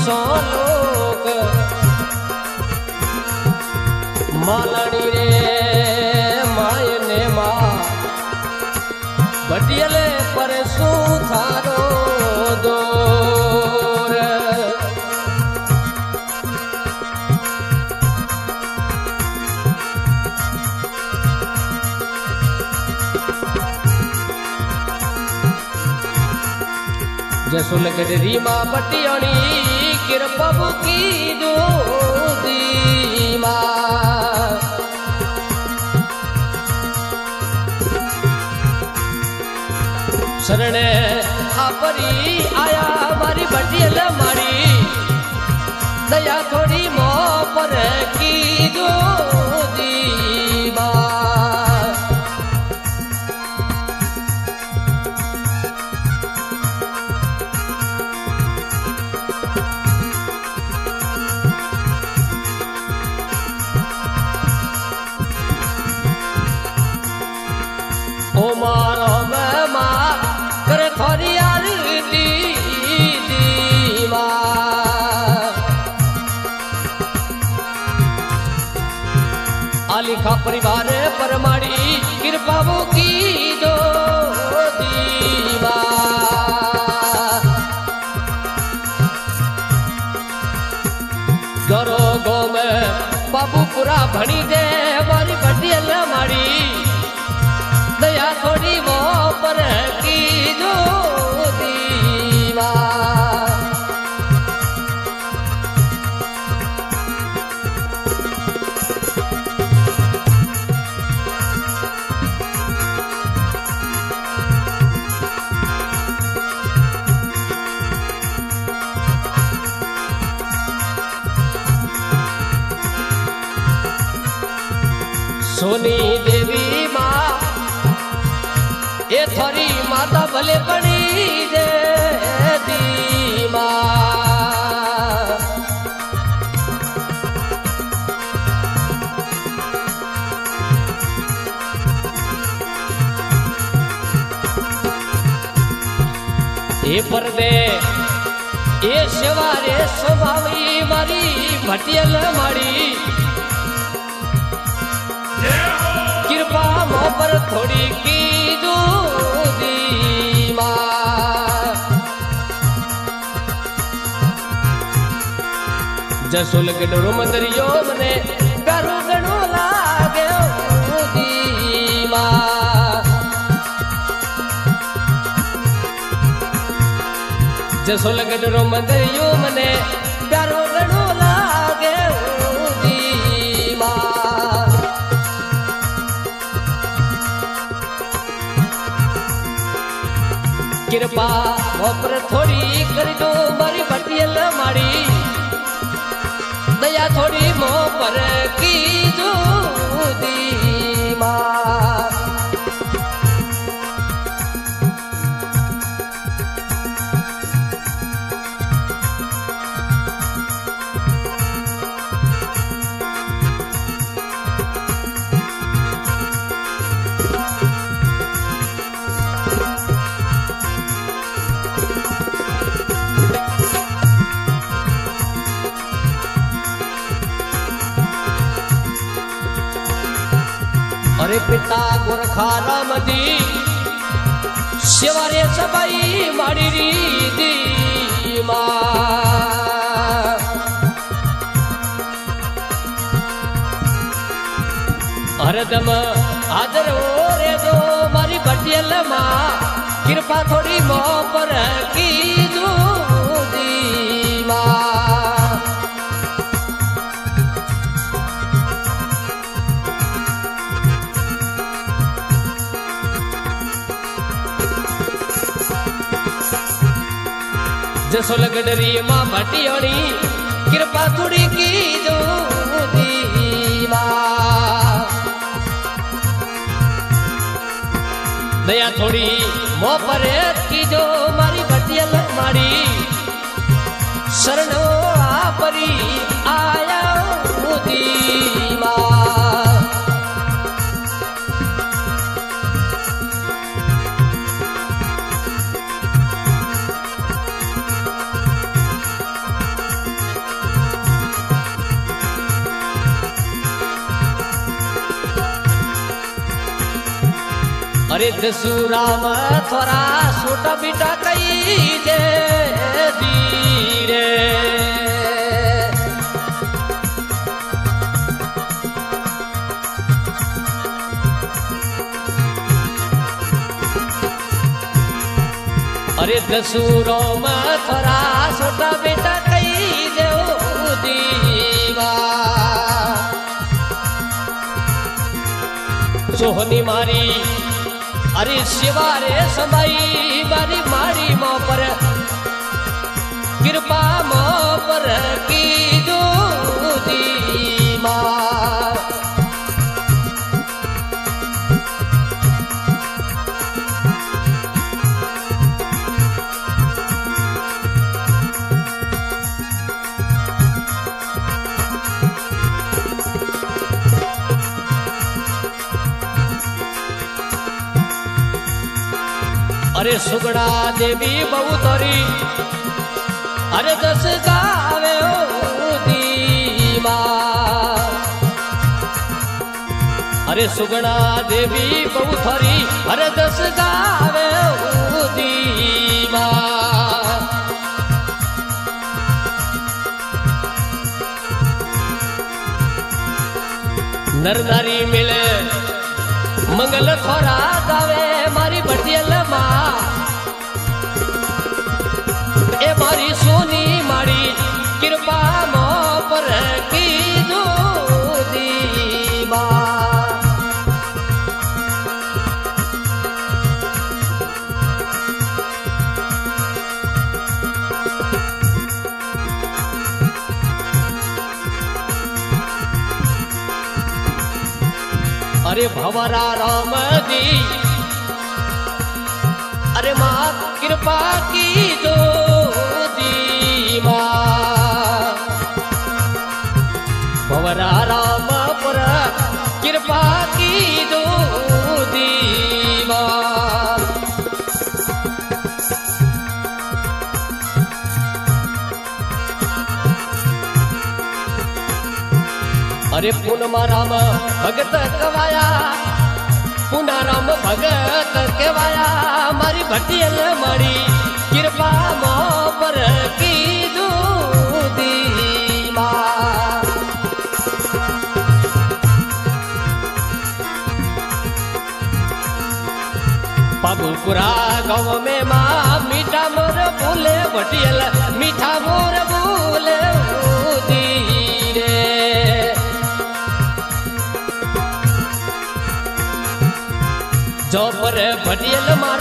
सो लोग मालानी रे मायने माँ बटियले पर सू थारो दोर जसो लगडरी माँ बटियाणी किरपबु की दूधी माँ शरणे आपरी आया मारी बटियल मारी दया थोड़ी मो पर की दूधी माँ ओ मारो माँ करे थोड़ी आरती माँ आलिखा परिवार परमाड़ी कृपा वो की जो दीवा जोरो गो में बाबू पूरा भणी दे हमारी बटियल मारी दया थोड़ी वो पर की जो दीवा सोनी देवी माँ ये थोड़ी माता भले पड़ी जे दी माँ ये पर्दे ये शिवारे स्वभावी मारी भटियल मारी कृपा मो पर थोड़ी की दूधी माँ जसो लगे डरो मंदरियो मने प्यारो गणो लागे दूधी माँ जसो लगे डरो मंदरियो मने प्यारो गणो लागे दूधी माँ कृपा पर थोड़ी कर दो मारी बटियल मारी दया थोड़ी मो पर की जो दी माँ अरे पिता गोरखा राम दी शिवारे सबाई मारी दी माँ हरदम आदर रे दो मारी बटियल माँ कृपा थोड़ी मो पर की दूधी माँ जसो लगडरी माँ भटियोनी कृपा थोड़ी की जो दीवा दया थोड़ी मो पर की जो मारी भटियल मारी शरणो आपरी आया दीवा अरे दसूराम थोड़ा छोटा बेटा कई जे धीरे अरे दसूराम थोड़ा छोटा बेटा कई जे दीवा सोहनी मारी अरे शिवा रे समाई मारी मारी माँ पर कृपा माँ पर की जो दी माँ अरे सुगड़ा देवी बहु तोरी अरे दस गावे ओ दीवा अरे सुगड़ा देवी बहु थोरी अरे दस गावे ओ दीवा नर नारी मिले मंगल थोड़ा गावे मारी भटियल माँ ए मारी सोनी मारी कृपा माँ पर की जो दीवा अरे भंवरा राम जी अरे माँ कृपा की जो दी माँ भंवरा राम पर कृपा की जो दी माँ अरे पूनमा राम भगत कवाया पुना राम भगत केवाया मारी भटियल मारी कृपा मोह पर की दूधी माँ बाबूपुरा गाँव में माँ मीठा मोर बोले भटियल मीठा मोर बोले जो पर भटियल माँ